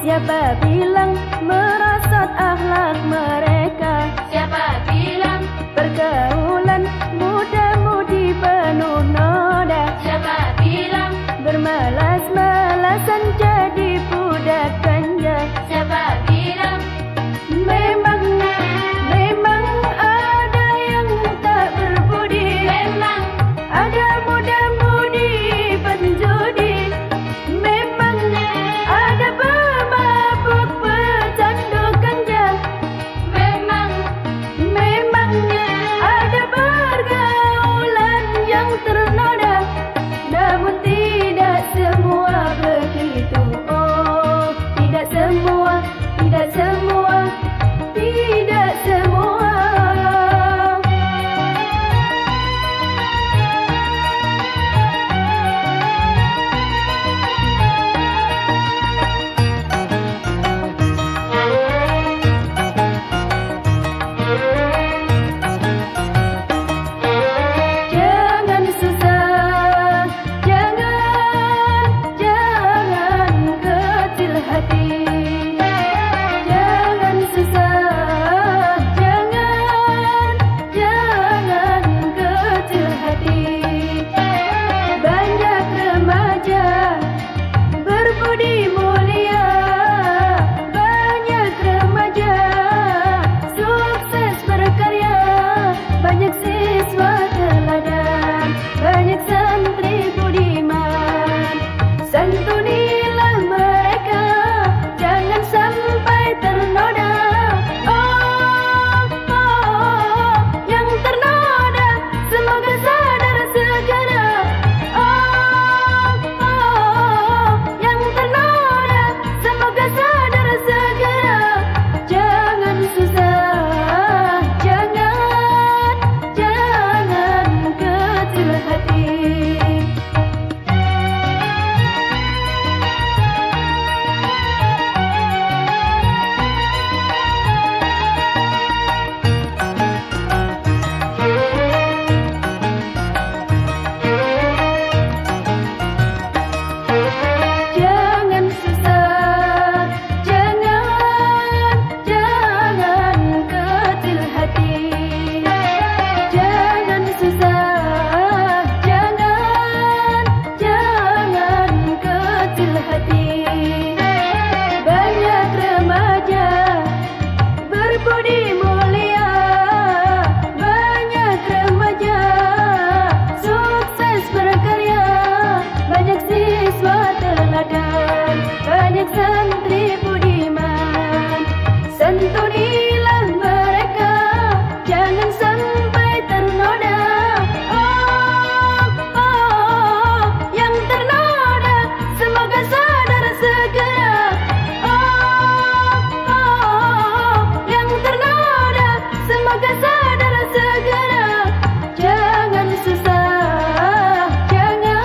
Siapa bilang merosot akhlak mereka? Siapa bilang pergaulan muda-mudi penuh noda? Siapa bilang bermalas-malasan jadi budak ganja? Siapa bilang Memang ada yang tak berbudi. memang Ada muda-mudi penjudi. Memang ada pemabuk pecandu ganja. memang Ada pergaulan yang ternoda. Namun tidak semua begitu. Oh, tidak semua, tidak semua, tidak semua. Jangan susah, jangan kecil hati. Jangan susah, jangan kecil hati. Banyak remaja berbudi mulia, banyak remaja sukses berkarya, banyak siswa teladan, banyak santri budiman. Santunilah mereka, jangan sampai ternoda. Oh, yang ternoda semoga sadar segera. Oh, yang ternoda semoga sadar segera. Jangan susah, jangan kecil hati. Jangan susah, jangan kecil hati. Jangan susah, jangan kecil hati. Banyak remaja berbudi mulia, banyak remaja sukses berkarya, banyak siswa teladan, banyak santri budiman. Santunilah mereka, jangan sampai ternoda. Oh, yang ternoda semoga sadar segera. Oh, yang ternoda semoga sadar segera. Jangan susah, jangan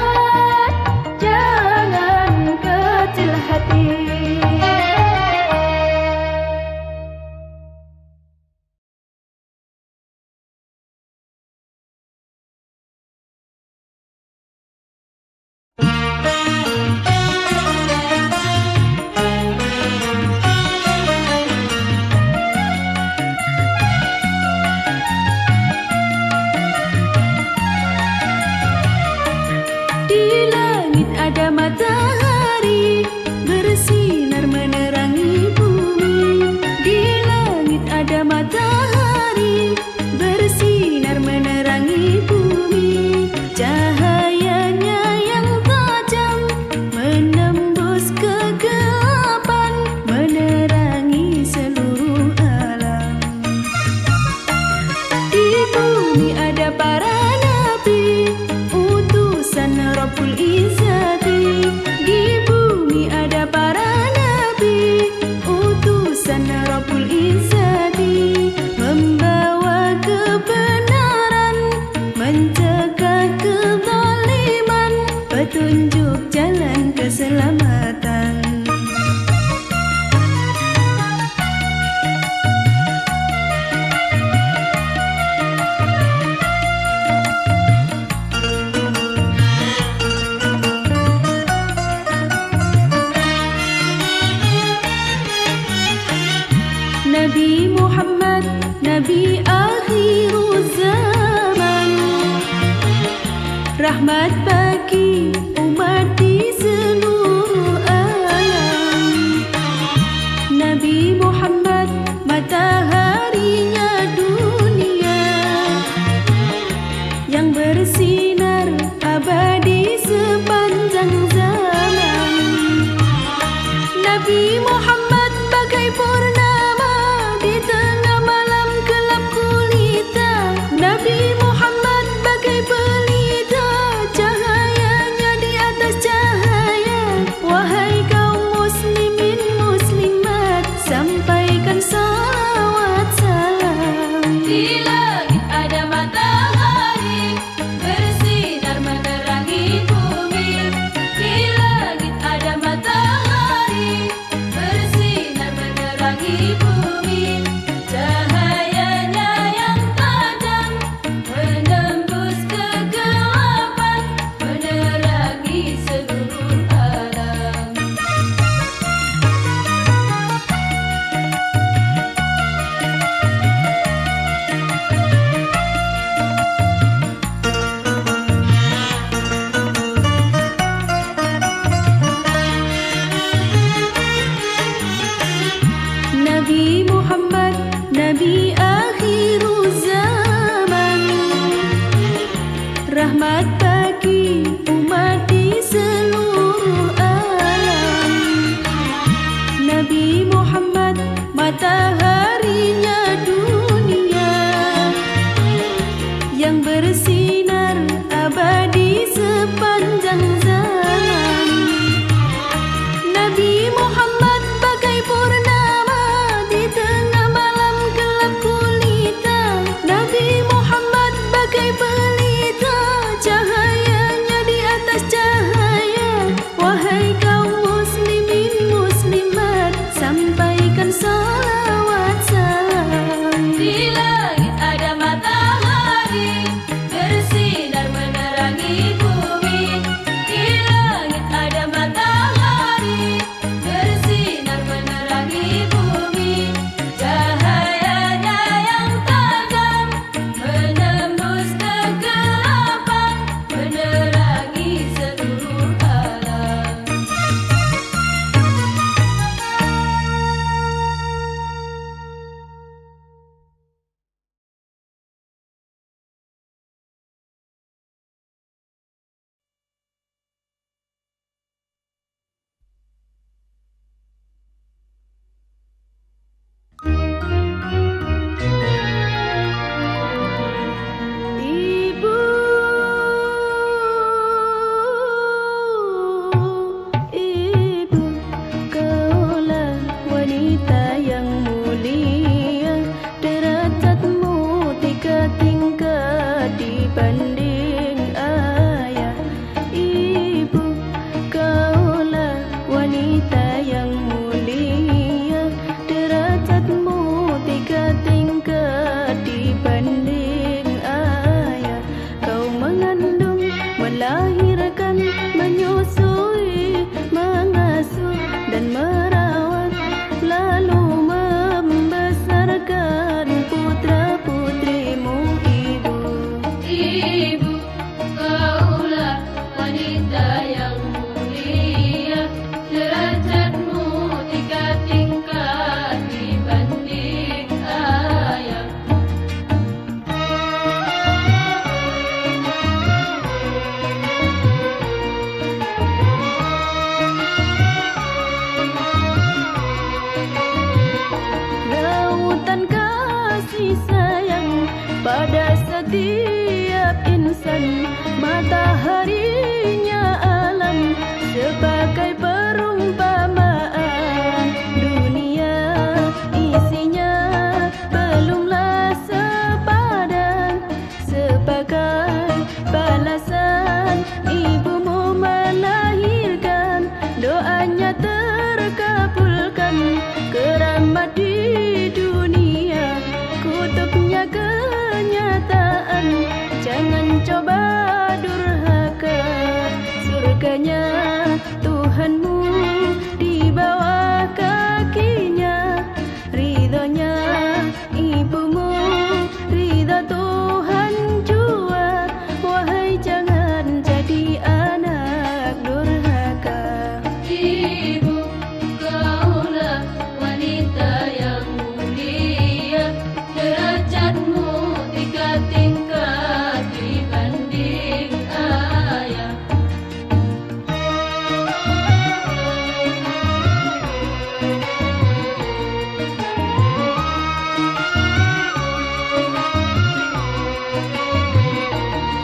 kecil hati. Di langit ada matahari bersinar menerangi bumi. Di langit ada matahari bersinar menerangi bumi. Cahayanya yang tajam menembus kegelapan, menerangi seluruh alam. Di bumi ada para nabi, utusan Rabbul Izzati. Di bumi petunjuk jalan keselamatan. Nabi Muhammad, Nabi akhirul zaman, rahmat bagi umat di seluruh alam. Nabi Muhammad, mataharinya dunia, yang bersinar abadi sepanjang zaman. Nabi Muhammad bagai purnama di tengah malam gelap gulita. Nabi Muhammad bagai pelita, cahayanya di atas cahaya. Surganya Tuhanmu di bawah kakinya, ridhonya ibumu, ridha Tuhan jua. Wahai jangan jadi anak durhaka. Ibu, kaulah wanita yang mulia, derajatmu 3 tingkat dibanding ayah.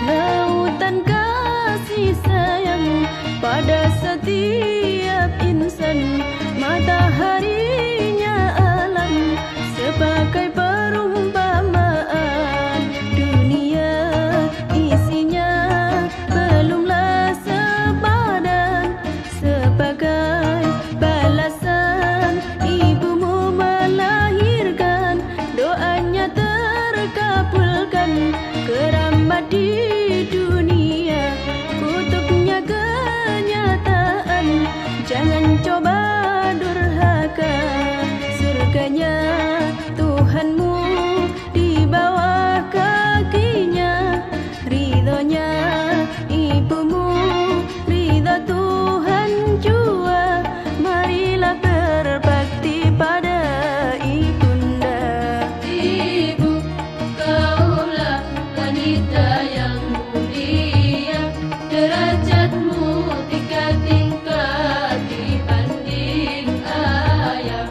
Lautan kasih sayang pada setiap insan, mataharinya alam sebagai perumpamaan. Dunia isinya belumlah sepadan, sebagai balasan ibumu melahirkan, doanya terkabulkan. Keramat di dunia, kutubnya kenyataan. Jangan coba durhaka. Surganya Tuhanmu di bawah kakinya, ridhonya ibumu, ridha Tuhan jua. Marilah berbakti pada ibunda. Ibu, kaulah wanita yang mulia, derajatmu 3 tingkat dibanding ayah.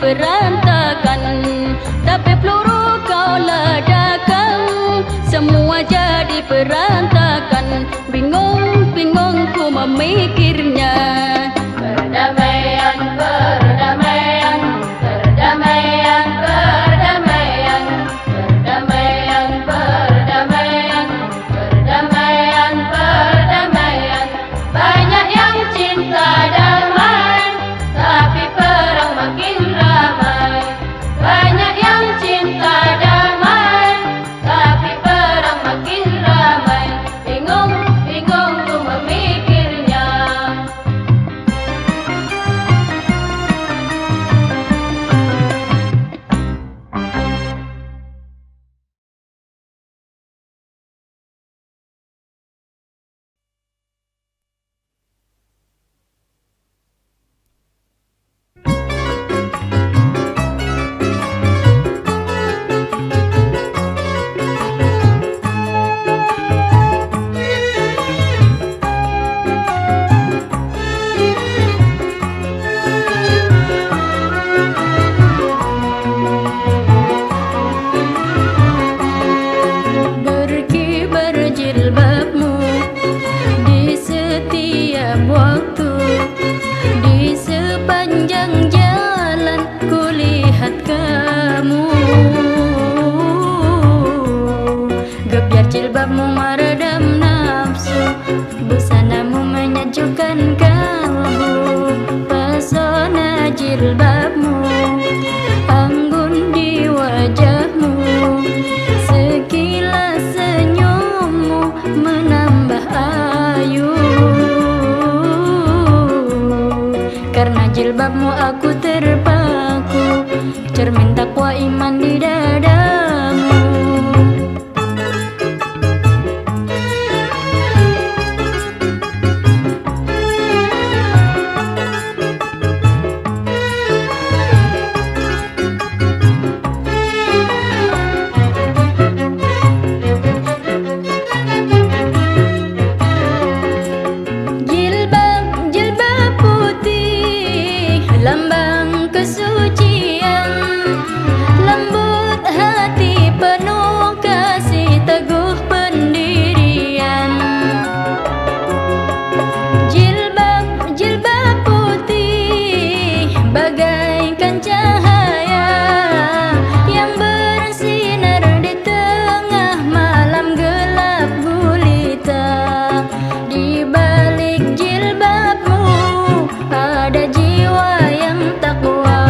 berantakan, tapi peluru kau ledakan, semua jadi berantakan. Bingung, bingung ku memikirnya. Perdamaian, perdamaian, perdamaian, perdamaian, perdamaian, perdamaian, perdamaian, perdamaian. Banyak yang cinta damai, tapi perang makin ramai. Banyak yang cinta damai, tapi perang makin ramai. Bingung, bingung ku memikirnya. Berkibar jilbabmu di setiap waktu, di sepanjang jalan kulihat kamu. Gebiar jilbabmu meredam nafsu, busanamu menyejukkan kalbu. Pesona jilbabmu anggun di wajahmu, sekilas senyummu menambah ayu. Karena jilbabmu aku terpaku, cermin takwa iman di dadamu. Jilbab, jilbab putih, lambang kesucian, lembut hati penuh kasih, teguh pendirian. Jilbab, jilbab putih bagaikan cahaya yang bersinar di tengah malam gelap gulita. Di balik jilbabmu ada jiwa yang takwa,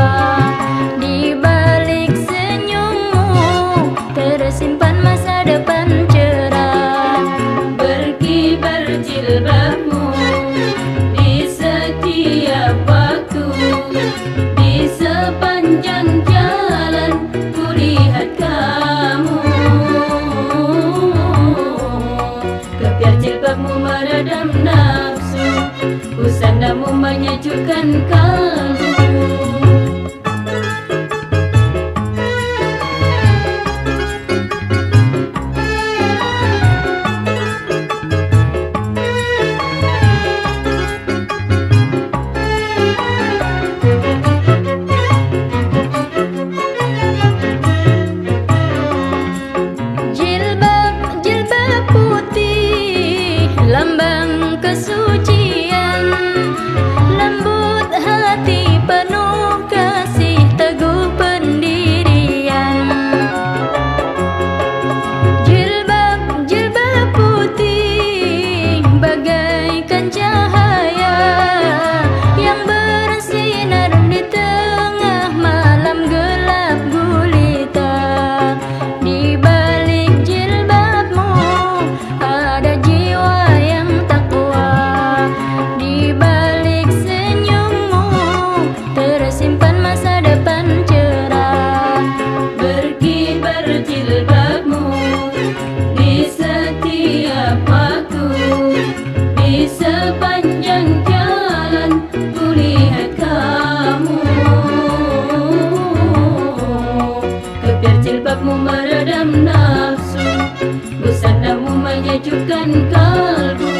di balik senyummu tersimpan masa depan cerah. Berkibar jilbabmu di setiap waktu, di sepanjang jalan kulihat kamu. Gebiar jilbabmu meredam nafsu, busanamu menyejukkan kalbu. Jilbab, jilbab putih, lambang kesucian, lembut hati penuh kasih, teguh pendirian. Jilbab, jilbab putih bagaikan cahaya yang bersinar di tengah malam gelap gulita. Di balik jilbabmu ada jiwa yang takwa, di balik senyummu tersimpan masa depan cerah. Berkibar jilbabmu di setiap waktu, di sepanjang jalan kulihat kamu. Gebiar jilbabmu meredam nafsu, busanamu menyejukkan kalbu.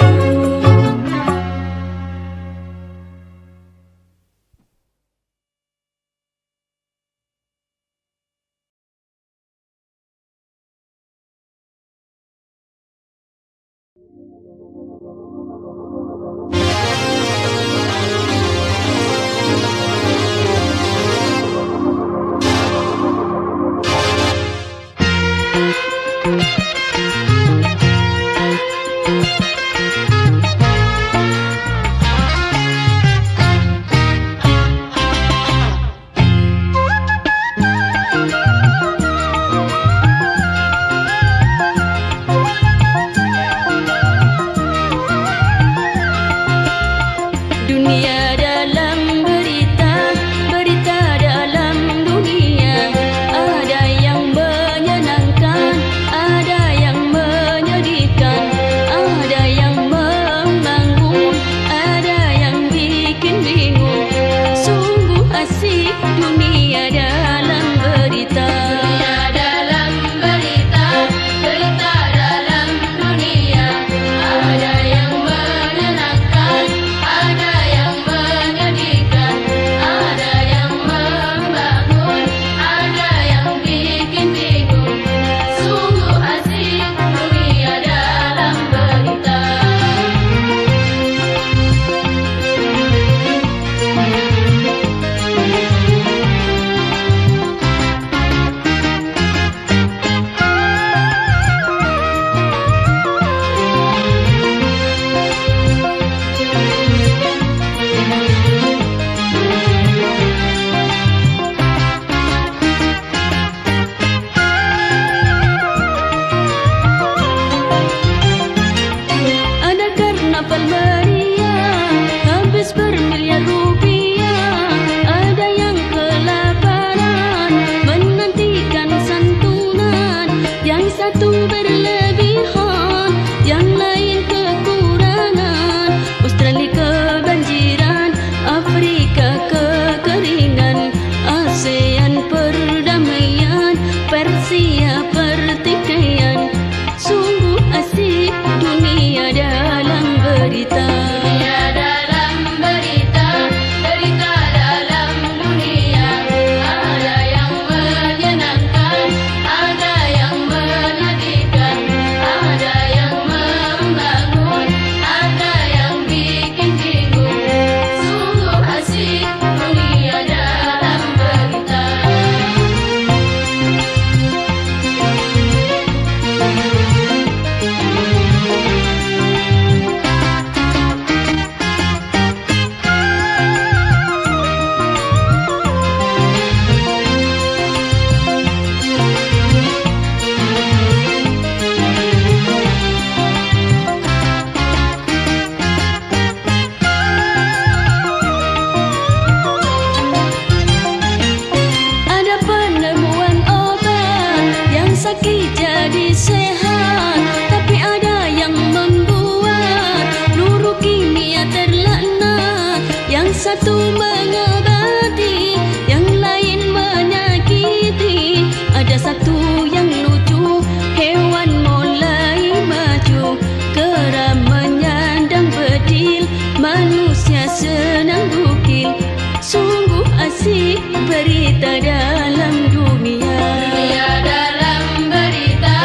berita dalam dunia. Dunia dalam berita,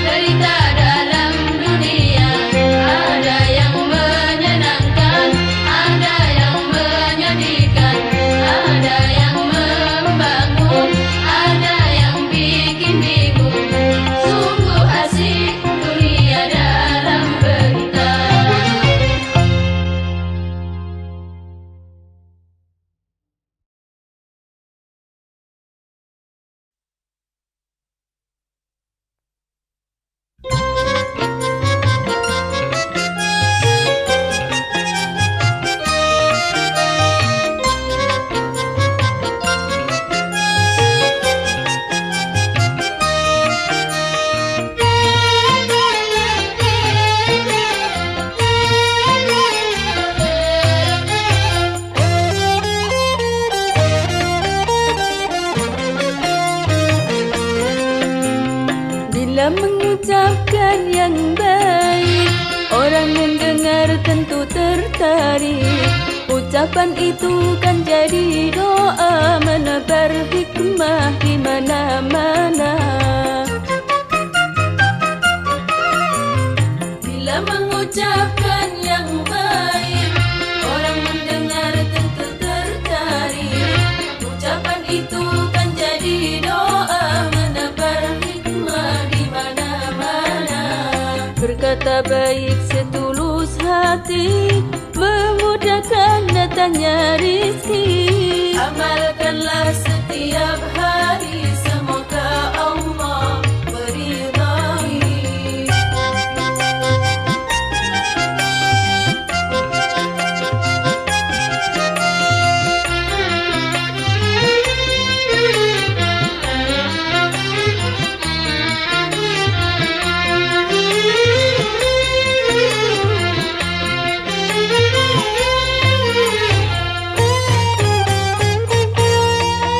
berita dalam dunia. Ada yang menyenangkan, ada yang menyedihkan, ada yang membangun, ada yang bikin bingung. Sungguh asik dunia dalam berita. Bila mengucapkan yang baik, orang mendengar tentu tertarik. Ucapan itu kan jadi doa, menebar hikmah di mana-mana. Bila mengucapkan yang baik, orang mendengar tentu tertarik. Ucapan itu kan jadi doa, menebar hikmah di mana-mana. Berkata baik setulus hati, memudahkan datangnya rizki. Amalkanlah setiap hari, semoga Allah meridai.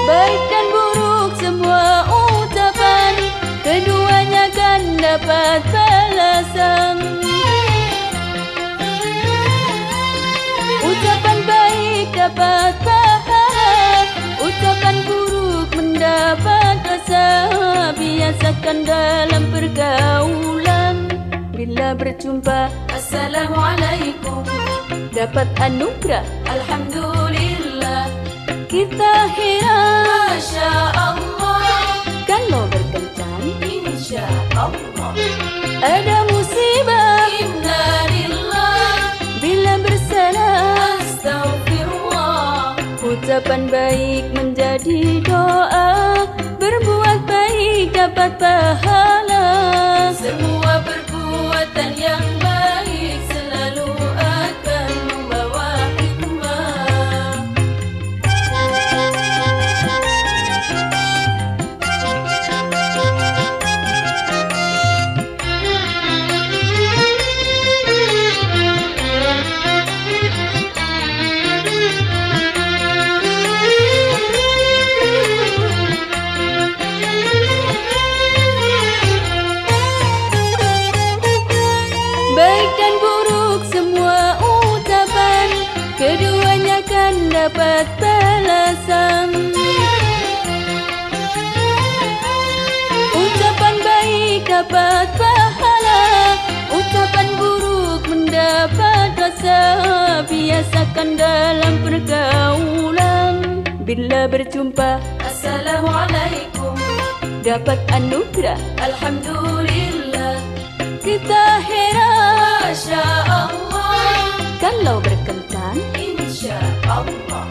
Baik dan buruk semua ucapan, keduanya kan dapat balasan. Ucapan baik dapat pahala, ucapan buruk mendapat dosa. Biasakan dalam pergaulan, bila berjumpa Assalamualaikum, dapat anugerah Alhamdulillah. Kita heran Masya Allah, kalau berkencan Insya Allah. Ada musibah Inna lillah, bila bersalah Astaghfirullah. Ucapan baik menjadi doa, berbuat baik dapat pahala. Semua perbuatan yang baik selalu akan membawa hikmah. Baik dan buruk semua ucapan, keduanya kan dapat balasan. Ucapan baik dapat pahala, ucapan buruk mendapat dosa. Biasakan dalam pergaulan, bila berjumpa Assalamualaikum, dapat anugerah Alhamdulillah. Kita heran Masya Allah, kalau berkencan Insya Allah.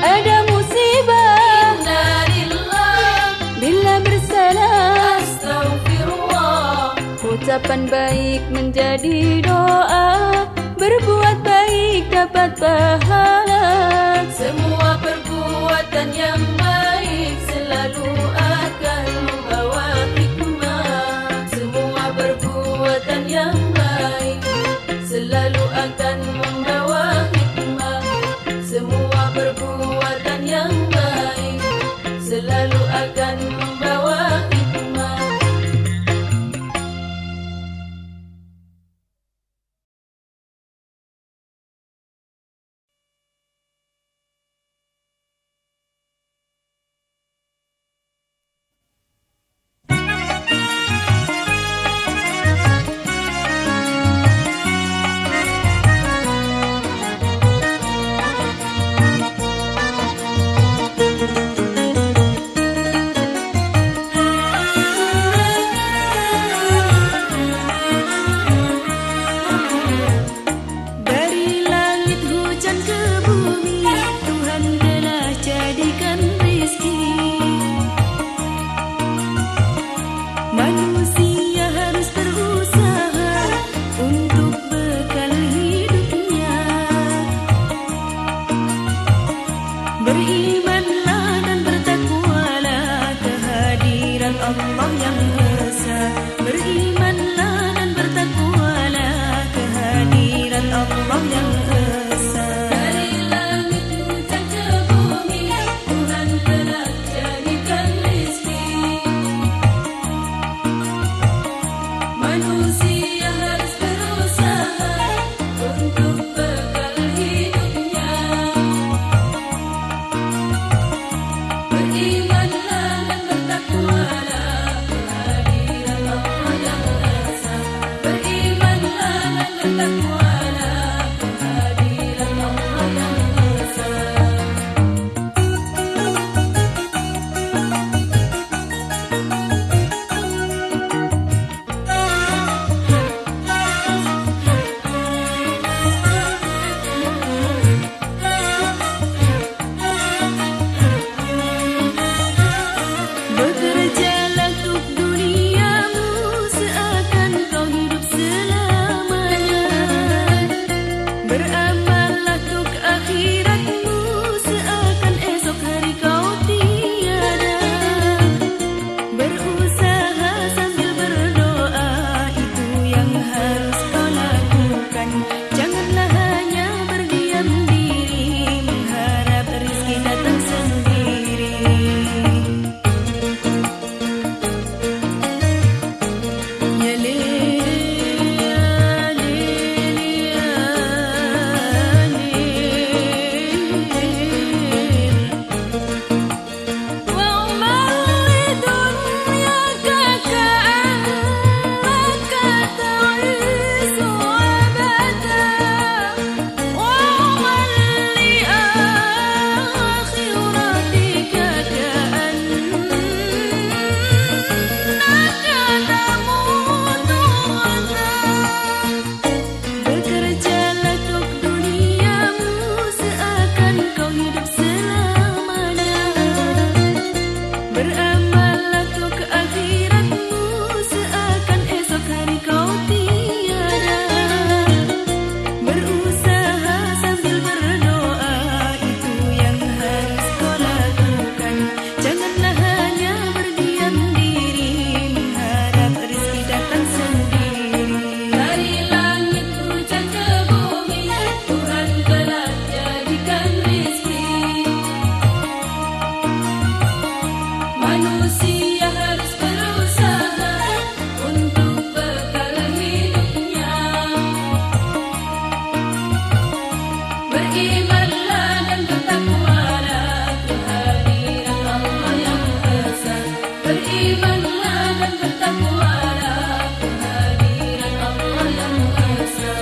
Ada musibah Inna lillah, bila bersalah Astaghfirullah. Ucapan baik menjadi doa, berbuat baik dapat pahala. Semua perbuatan yang baik selalu akan membawa hikmah. Semua perbuatan yang baik selalu akan membawa hikmah. Semua perbuatan yang baik selalu akan membawa hikmah. kehadiran Allah yang esa. Berimanlah dan bertakwalah kehadiran Allah yang esa. Dari langit hujan ke bumi, Tuhan telah jadikan rezeki. Manusia harus berusaha untuk bekal hidupnya. Berimanlah dan bertakwalah kehadiran Allah yang esa. Berimanlah dan bertakwalah kehadiran Allah yang esa. Bekerjalah untuk duniamu seakan kau hidup selamanya. Beramallah untuk akhiratmu seakan esok hari kau tiada. Berusaha sambil berdoa, itu yang harus kau lakukan. Janganlah hanya berdiam diri mengharap rezeki datang sendiri. Ya lil ya lil ya lil. Wa'mal lidunyaka ka'annaka ta'isu abada. Wa'mal liakhiratika ka'annaka tamutu ghadan. Bekerjalah untuk duniamu seakan kau hidup selamanya. Beramallah untuk akhiratmu seakan esok hari kau tiada. Berusaha sambil berdoa, itu yang harus kau lakukan. Janganlah hanya berdiam diri mengharap rezeki datang sendiri. Dari langit hujan ke bumi, Tuhan telah jadikan rezeki. Manusia harus berusaha untuk bekal hidupnya. Berimanlah dan bertakwalah kehadiran Allah yang esa. Berimanlah dan bertakwalah kehadiran Allah yang esa.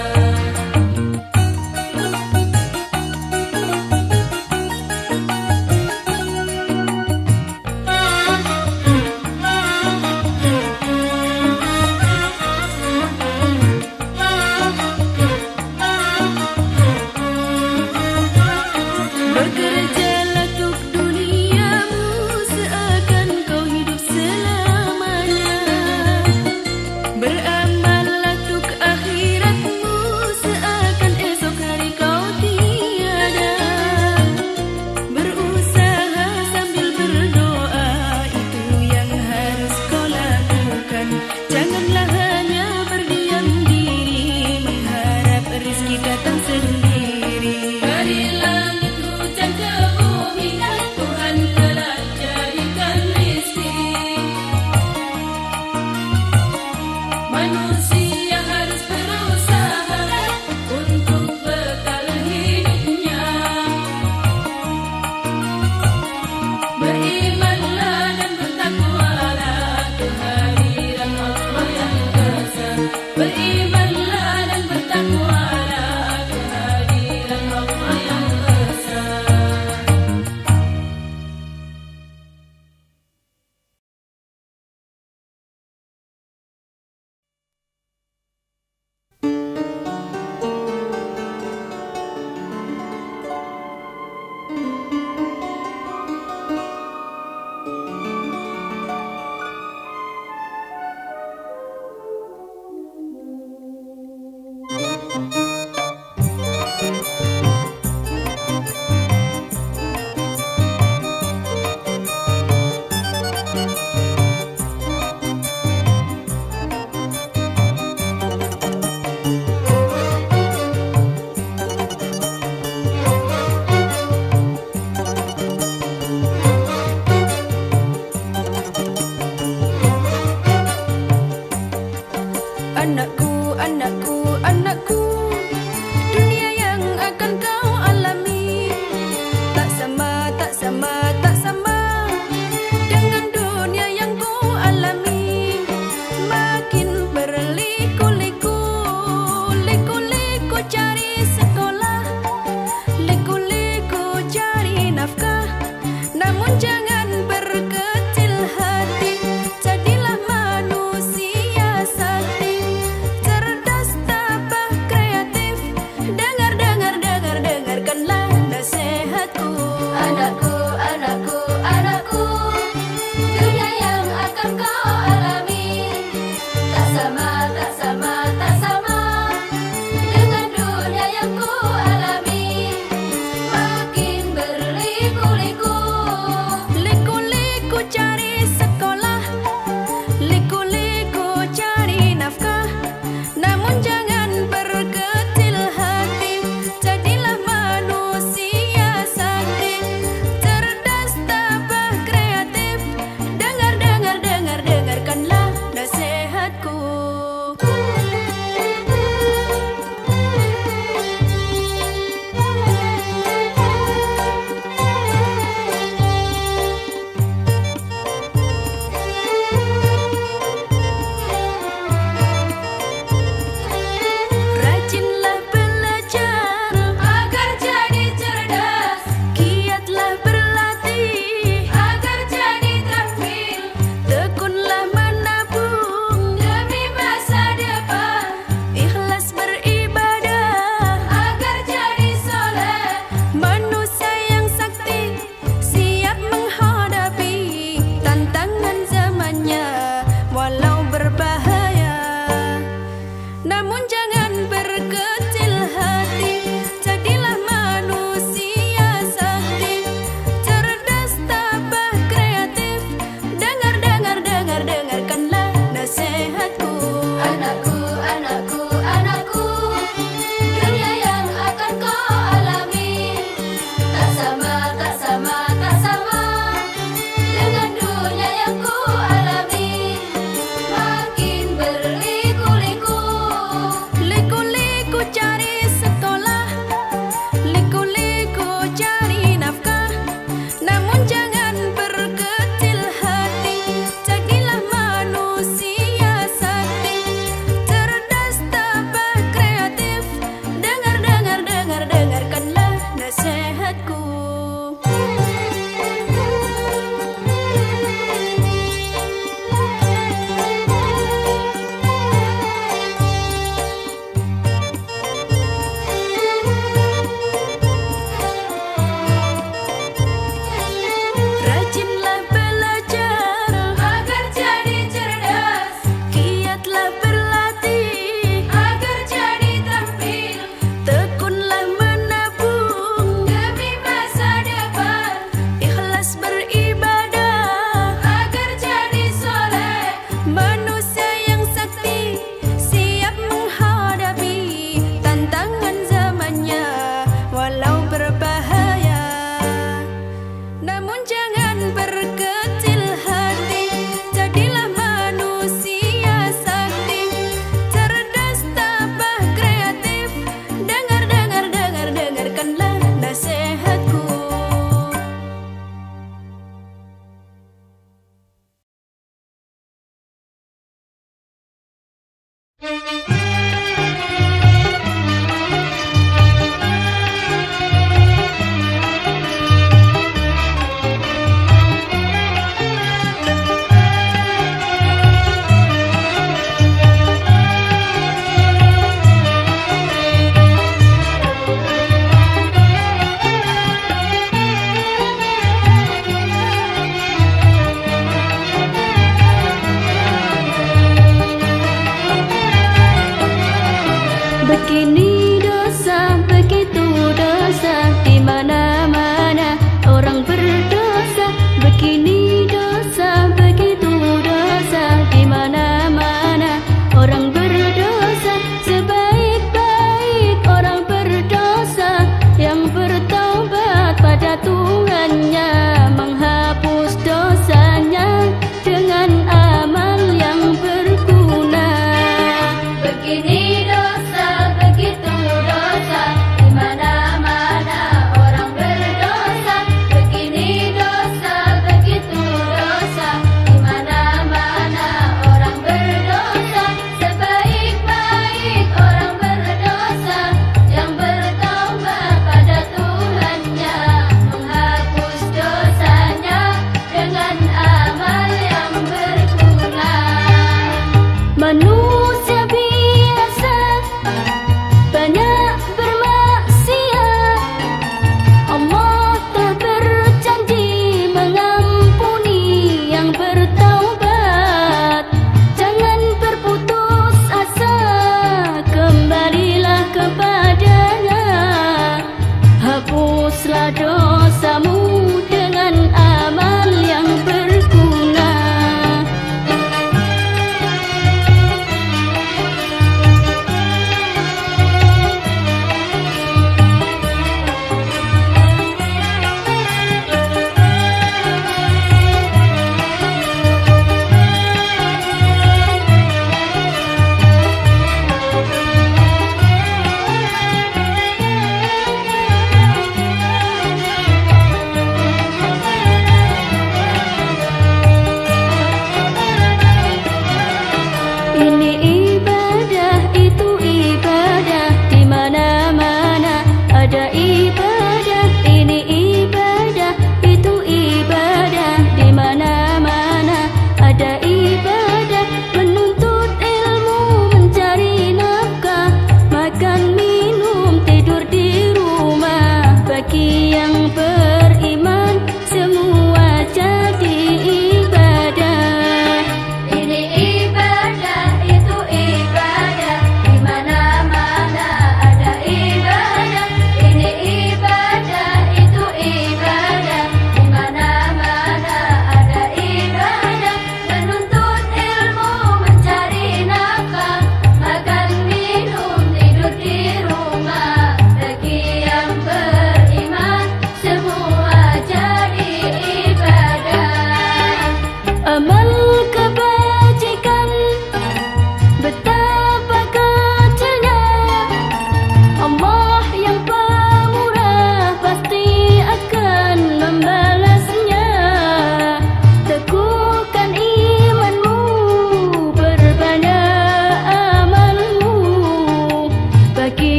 kan kau alami. Tak sama, tak sama, tak sama dengan dunia yang ku alami. Makin berliku-liku, Liku-liku cari sekolah, liku-liku cari nafkah. Namun jangan berkecil hati, jadilah manusia sakti, cerdas, tabah, kreatif. Dengar, dengar, dengar,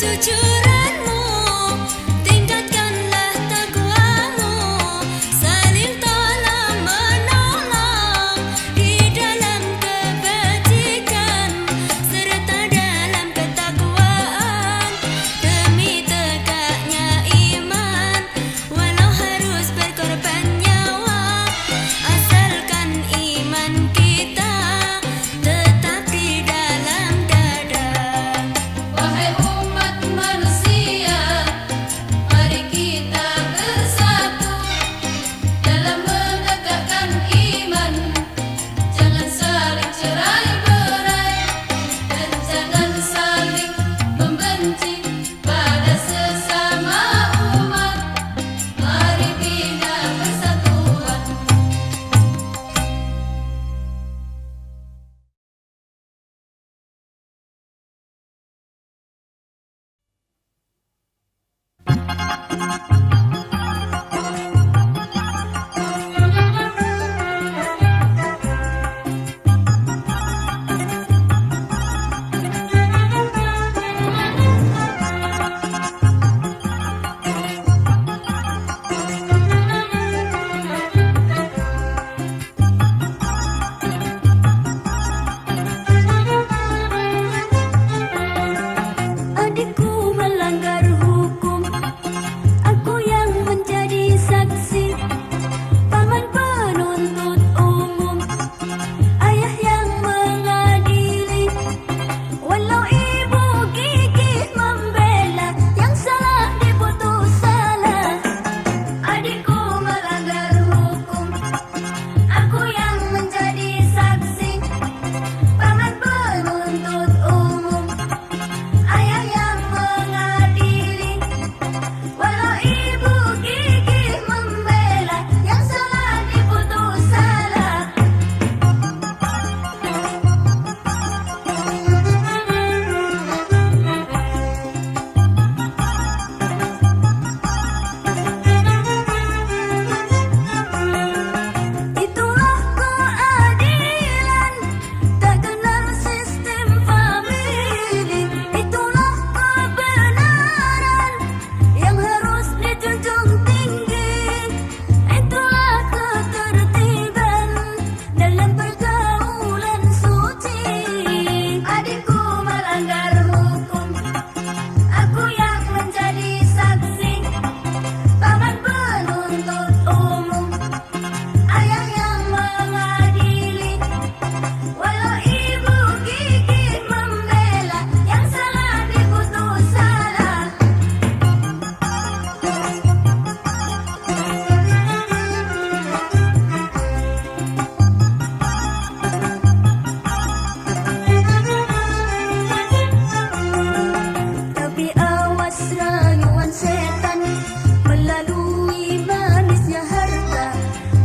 kejujuranmu, tingkatkanlah takwamu, saling tolong menolong di dalam kebajikan serta dalam ketakwaan, demi tegaknya iman walau harus berkorban nyawa, asalkan iman kita tetap di dalam dada. Wahai umat manusia, mari kita bersatu dalam menegakkan iman. Jangan saling cerai-berai dan jangan saling membenci pada sesama umat. Mari bina persatuan. Adikku melanggar hukum, aku yang menjadi saksi, paman penuntut umum, ayah yang mengadili, walau ibu gigih membela, yang salah diputus salah. Adikku melanggar hukum, aku yang menjadi saksi, paman penuntut umum, ayah yang mengadili, walau ibu gigih membela, yang salah diputus salah. Itulah keadilan, tak kenal sistem famili. Itulah kebenaran yang harus dijunjung tinggi. Itulah ketertiban dalam pergaulan suci. Adikku melanggar hukum, aku yang menjadi saksi, paman penuntut umum, ayah yang mengadili, walau ibu gigih membela, yang salah diputus salah. Tapi awas rayuan setan melalui manisnya harta.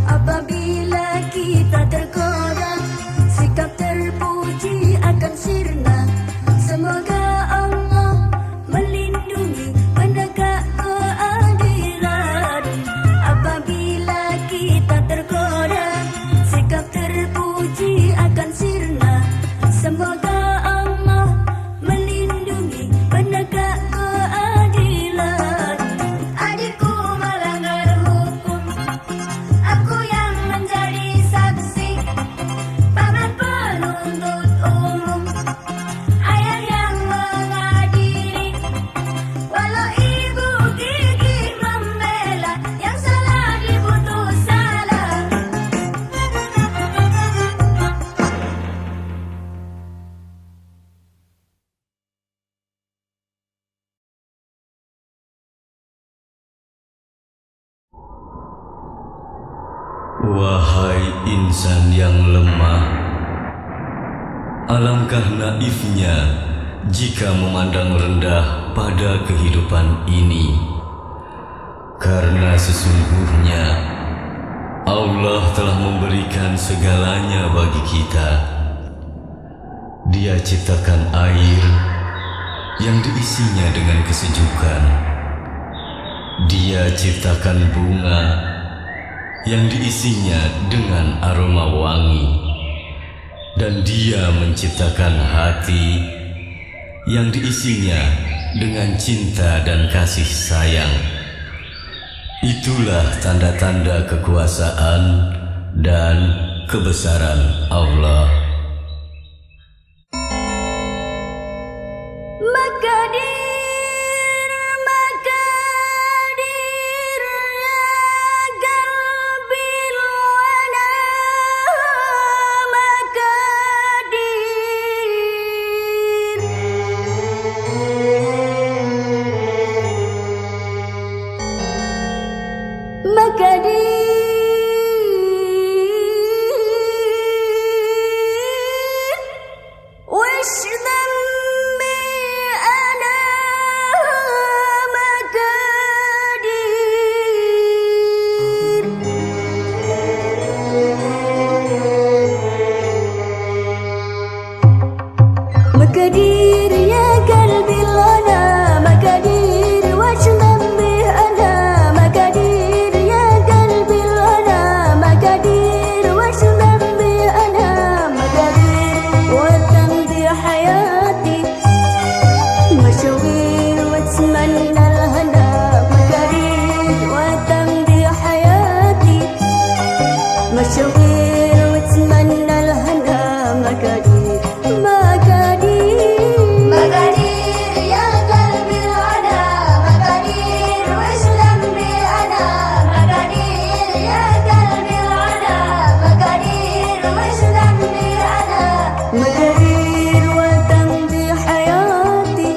Apabila kita tergoda, sikap terpuji akan sirna. Semoga Allah melindungi penegak keadilan. Apabila kita tergoda, sikap terpuji akan sirna. Semoga Allah melindungi penegak keadilan. Adikku melanggar hukum, aku yang menjadi saksi, paman penuntut umum, ayah yang mengadili, walau ibu gigih membela, yang salah diputus salah. Wahai insan yang lemah, alangkah naifnya jika memandang rendah pada kehidupan ini, karena sesungguhnya Allah telah memberikan segalanya bagi kita. Dia ciptakan air yang diisinya dengan kesejukan. Dia ciptakan bunga yang diisinya dengan aroma wangi, dan Dia menciptakan hati yang diisinya dengan cinta dan kasih sayang. Itulah tanda-tanda kekuasaan dan kebesaran Allah. Makadir, Makadir, ya qalbil wana, Makadir, Makadir, wish them مقادير يا قلبي الأنا مقادير واش ذنبي أنا مقادير يا قلبي الأنا مقادير واش ذنبي أنا مقادير وتمضي حياتي مشاوير واتمنى الهنا مقادير وتمضي حياتي مشاوير واتمنى الهنا مقادير مقادير يا قلبي العنا مقادير وش ذنبي أنا مقادير يا قلبي العنا مقادير وش ذنبي أنا مقادير وتمضي حياتي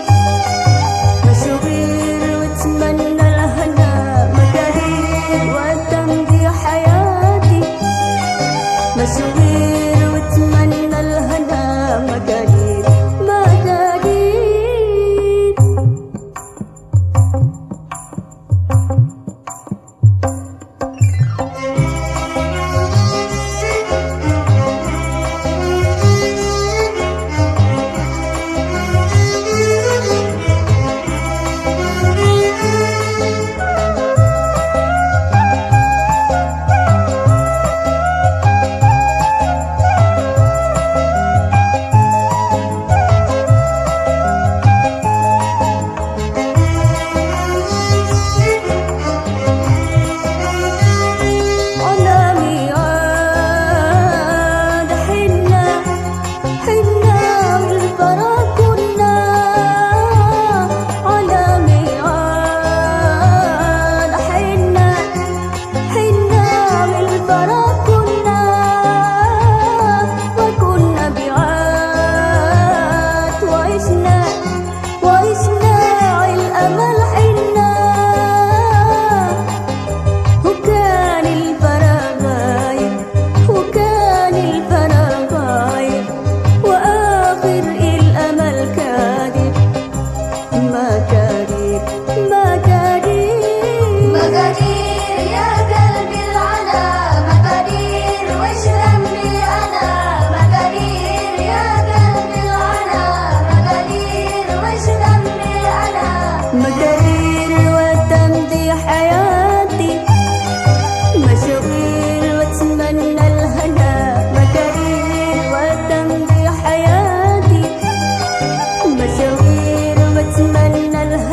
مشاوير واتمنى الهنا مقادير وتمضي حياتي مشاوير واتمنى الهنا مقادير مقادير يا قلبي العنا مقادير وش ذنبي أنا مقادير يا قلبي العنا مقادير وش ذنبي أنا مقادير وتمضي حياتي مشاوير واتمنى الهنا مقادير وتمضي حياتي مشاوير واتمنى الهنا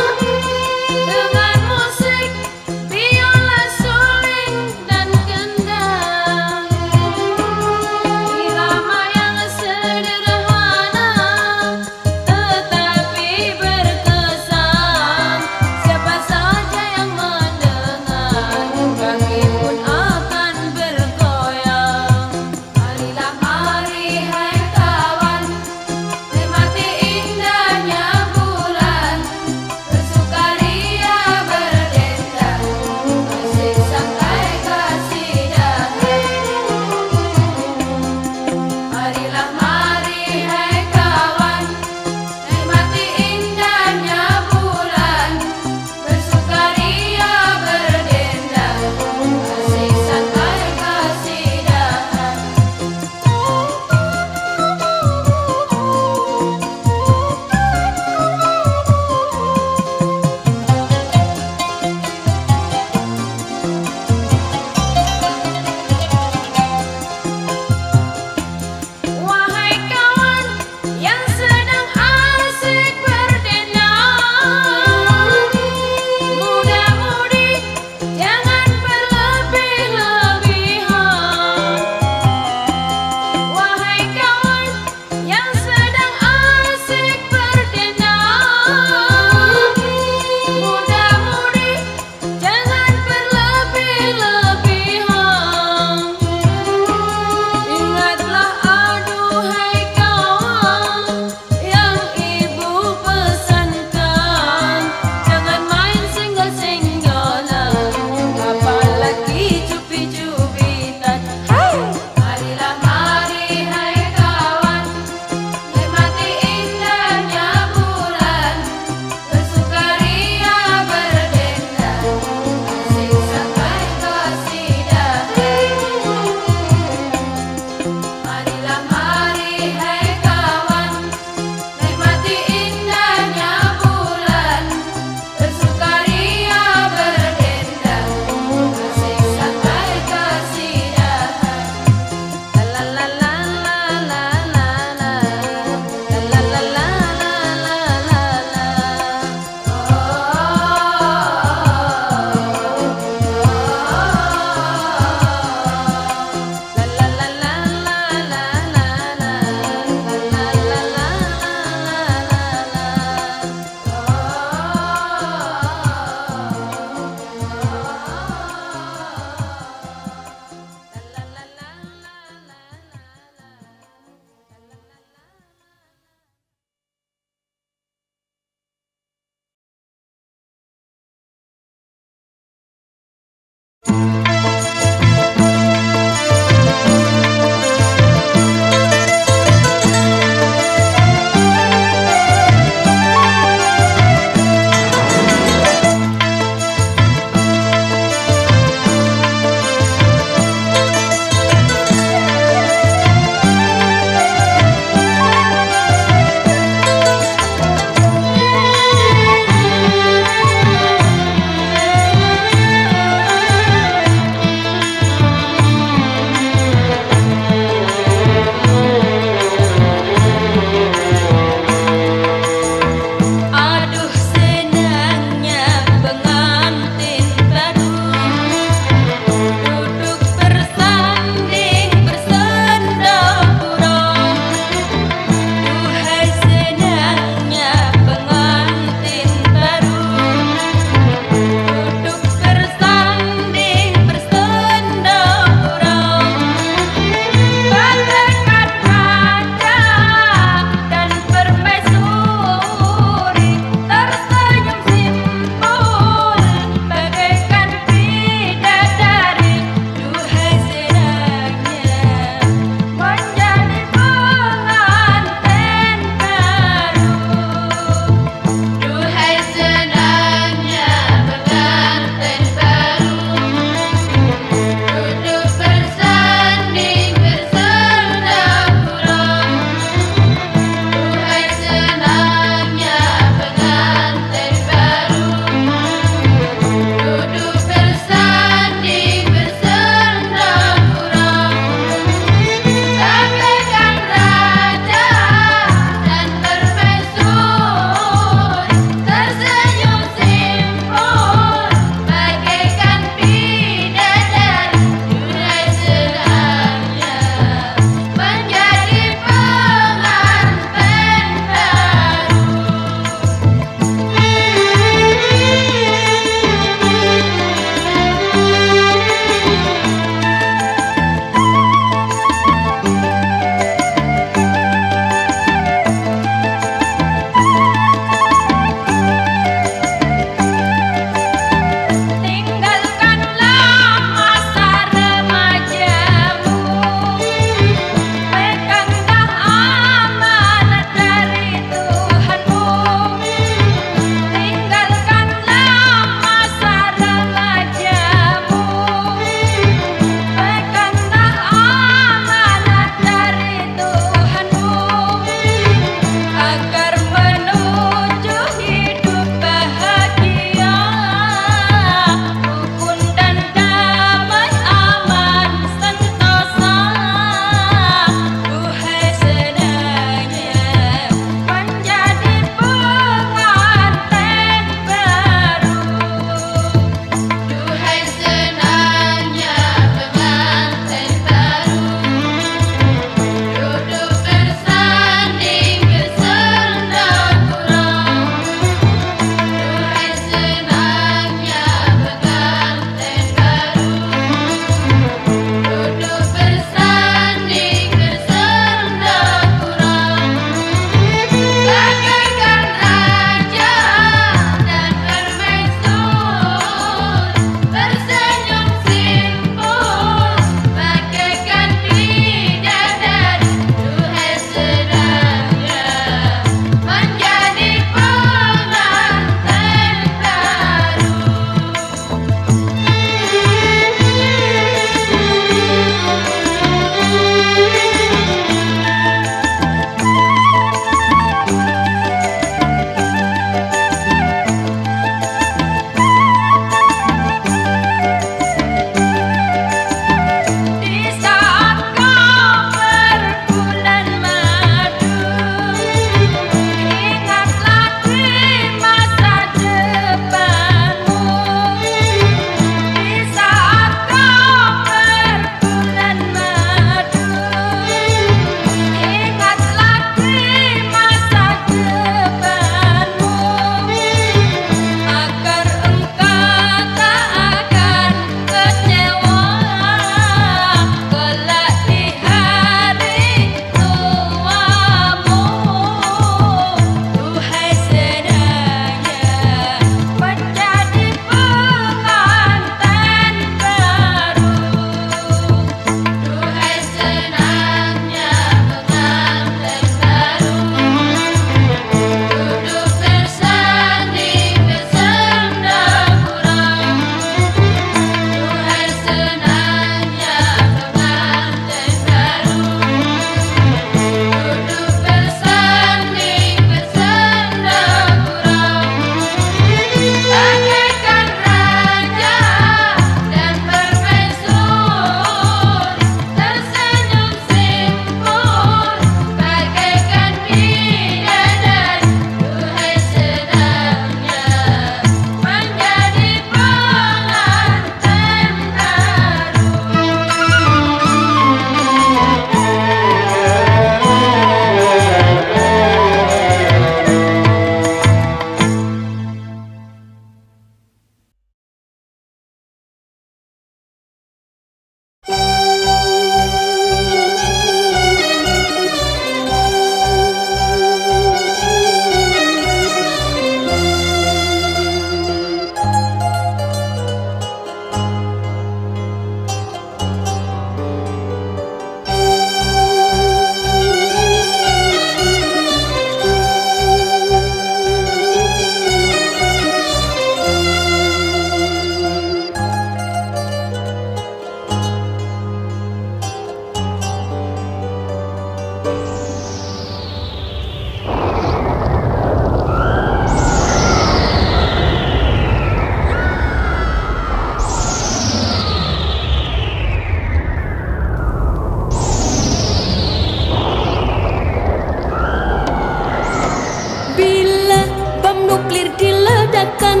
diledakan,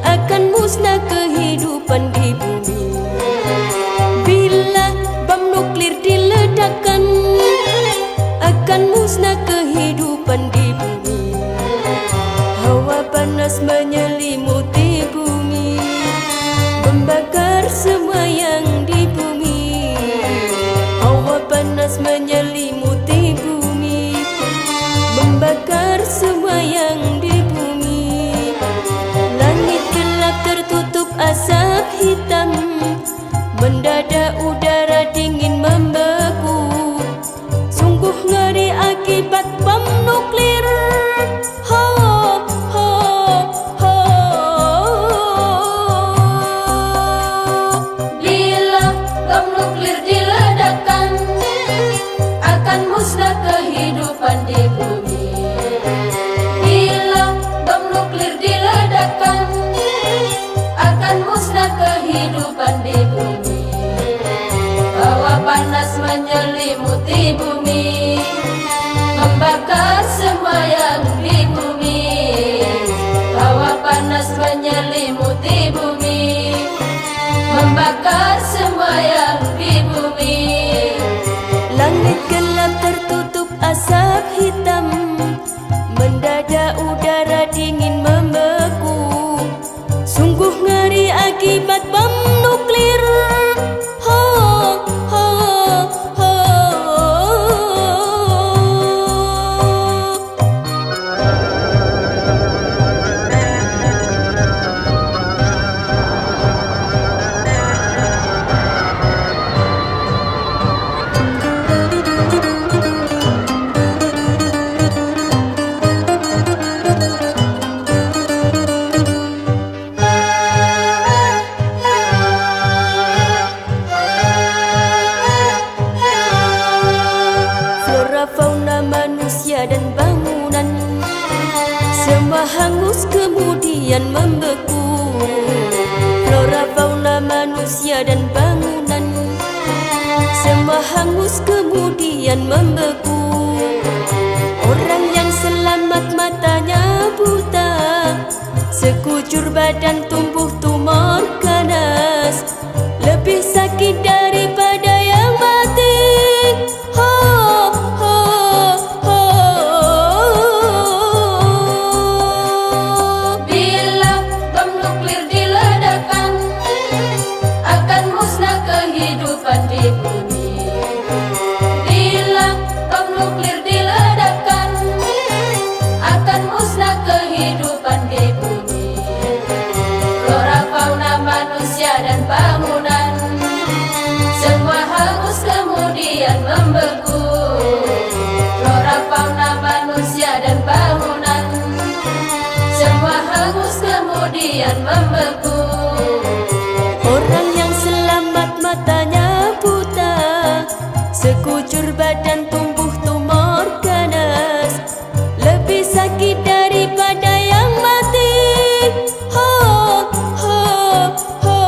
akan musnah kehidupan di bumi. Bila bom nuklir diledakkan, akan musnah kehidupan di bumi. Hawa panas menyelimuti bumi, membakar semua yang di bumi. Hawa panas menyelimuti bumi, membakar semua yang di bumi. Langit gelap tertutup asap hitam, mendadak udara dingin membeku. Sungguh ngeri akibat bom nuklir. Ho, ho, ho. Bila bom nuklir diledakkan, akan musnah kehidupan di bumi. Bila bom nuklir diledakkan, akan musnah kehidupan di bumi. Hawa panas menyelimuti bumi, membakar semua yang di bumi. Hawa panas menyelimuti bumi, membakar semua yang di bumi. Langit gelap tertutup asap hitam, mendadak udara dingin membeku. Sungguh ngeri akibat bom nuklir. Ho, ho, ho. Flora fauna manusia dan bangunan semua hangus kemudian membeku. Flora fauna manusia dan bangunan semua hangus kemudian membeku. Orang yang selamat matanya buta, sekujur badan tumbuh tumor ganas, lebih sakit daripada yang mati. Ho, ho, ho. Bila bom nuklir diledakkan, akan musnah kehidupan di bumi. Bila bom nuklir diledakkan, akan musnah kehidupan di bumi. Flora fauna manusia dan bangunan semua hangus kemudian membeku. Flora fauna manusia dan bangunan semua hangus kemudian membeku. Orang yang selamat matanya buta, sekujur badan tumbuh tumor ganas, lebih sakit daripada yang mati. Ho, ho, ho.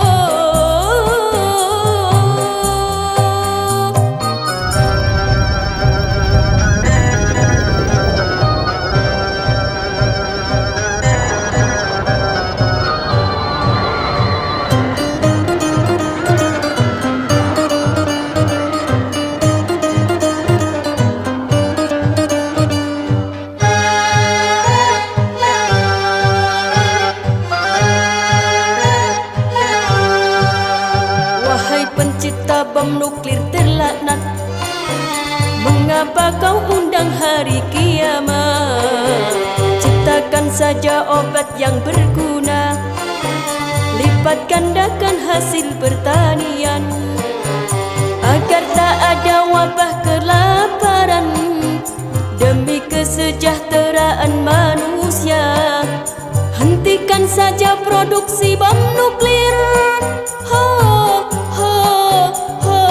Wahai pencipta bom nuklir terlaknat, mengapa kau undang hari kiamat? Ciptakan saja obat yang berguna, lipat gandakan hasil pertanian, agar tak ada wabah kelaparan, demi kesejahteraan manusia. Hentikan saja produksi bom nuklir. Ho, ho, ho.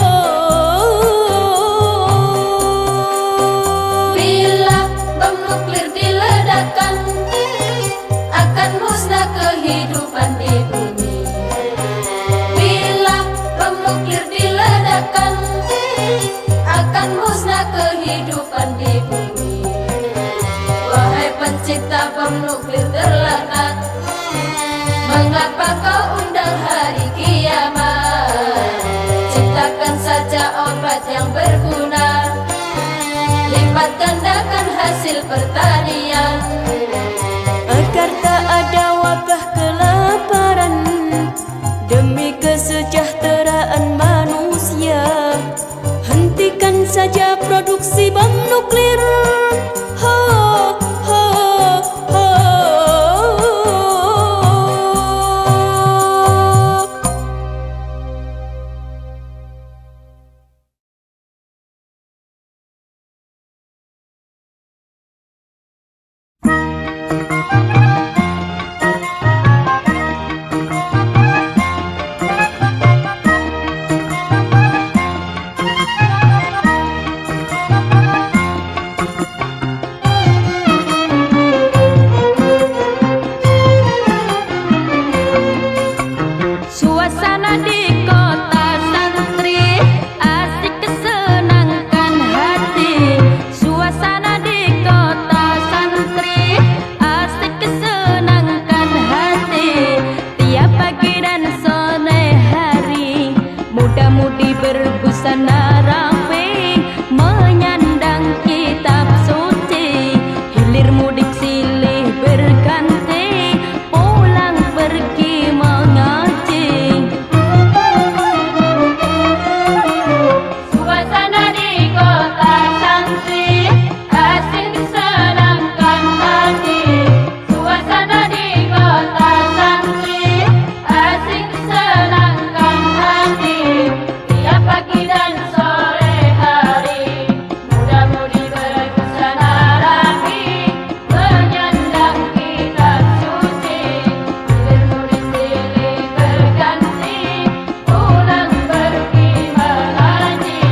Bila bom nuklir diledakkan, akan musnah kehidupan di bumi. Bila bom nuklir diledakkan, akan musnah kehidupan di bumi. Wahai pencipta bom nuklir terlaknat, hasil pertanian. Agar tak ada wabah kelaparan, demi kesejahteraan manusia, hentikan saja produksi bom nuklir. Ho, ho, ho. Suasana di kota santri asik kesenangkan hati. Suasana di kota santri asik kesenangkan hati. Tiap pagi dan sore hari muda-mudi berbusana rapi, menyandang kitab suci. Hilir mudik silih berganti, pulang pergi mengaji. Suasana di kota santri asik kesenangkan hati. Suasana di kota santri asik kesenangkan hati. Tiap pagi dan sore hari muda-mudi berbusana rapi, menyandang kitab suci. Hilir mudik silih berganti, pulang pergi mengaji.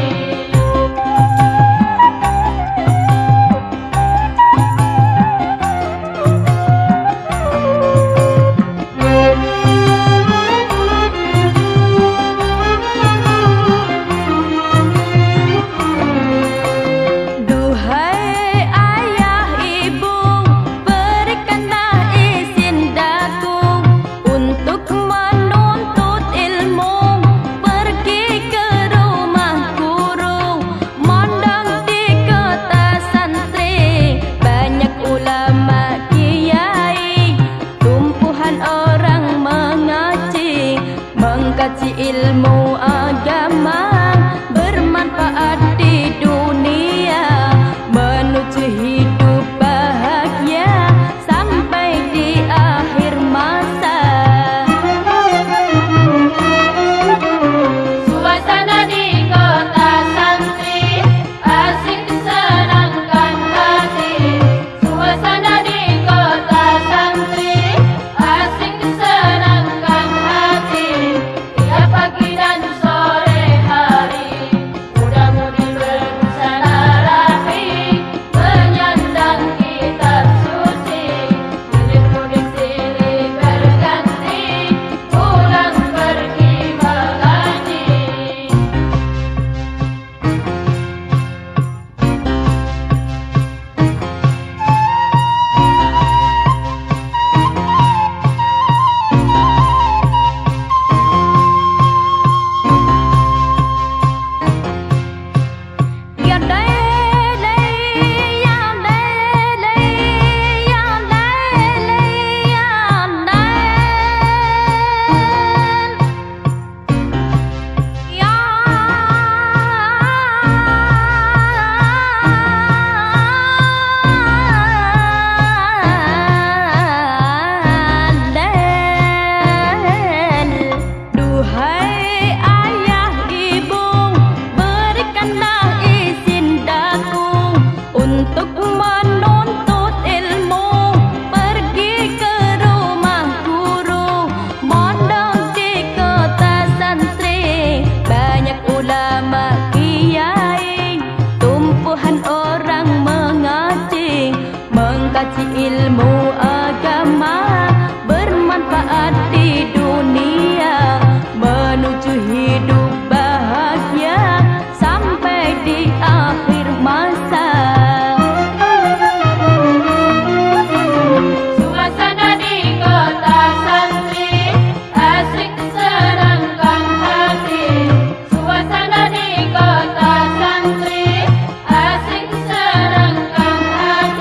Duhai ayah ibu, berikanlah izin daku untuk menuntut ilmu, pergi ke rumah guru. Mondok di kota santri banyak ulama kiai, tumpuhan orang mengaji, mengkaji ilmu agama, bermanfaat di dunia, menuju hidup bahagia sampai di akhir masa. Suasana di kota santri asik kesenangkan hati. Suasana di kota santri asik kesenangkan hati. Tiap pagi dan sore hari muda-mudi berbusana rapi, menyandang kitab suci. Hilir mudik silih berganti, pulang pergi mengaji. Ya lele, ya lele, ya lele, ya lele. Ya lel. Duhai ayah ibu, berikanlah izin daku untuk menuntut ilmu, pergi ke rumah guru. Mondok di kota santri banyak ulama kiai, tumpuhan orang mengaji, mengkaji ilmu agama, bermanfaat di dunia, menuju hidup bahagia sampai di akhir masa. Suasana di kota santri asik kesenangkan hati. Suasana di kota santri asik kesenangkan hati.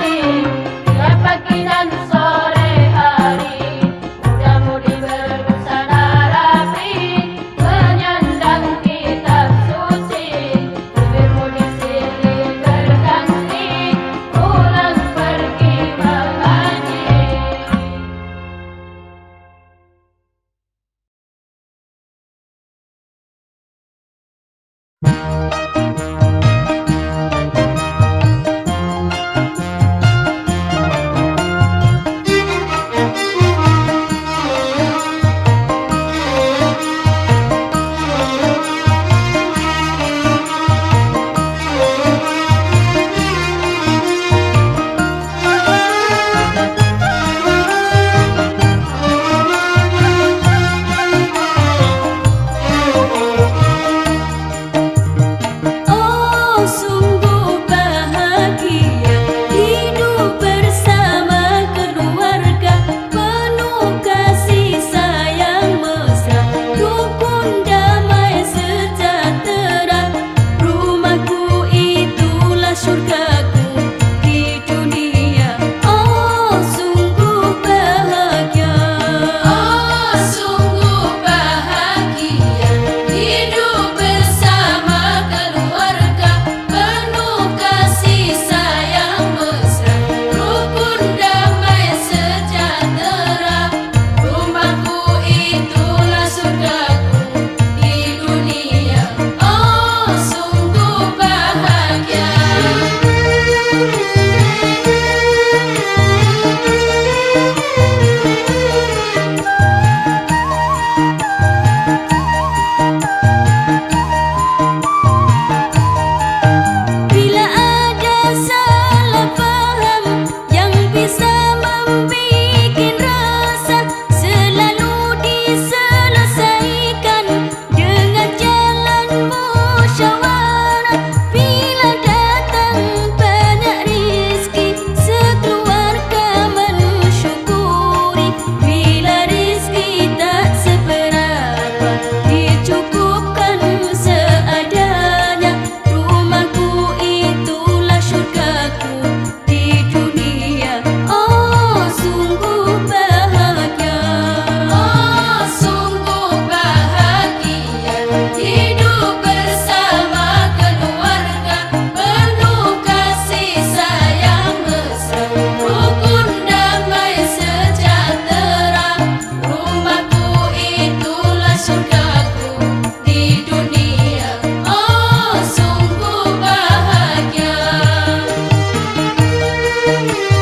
Thank you.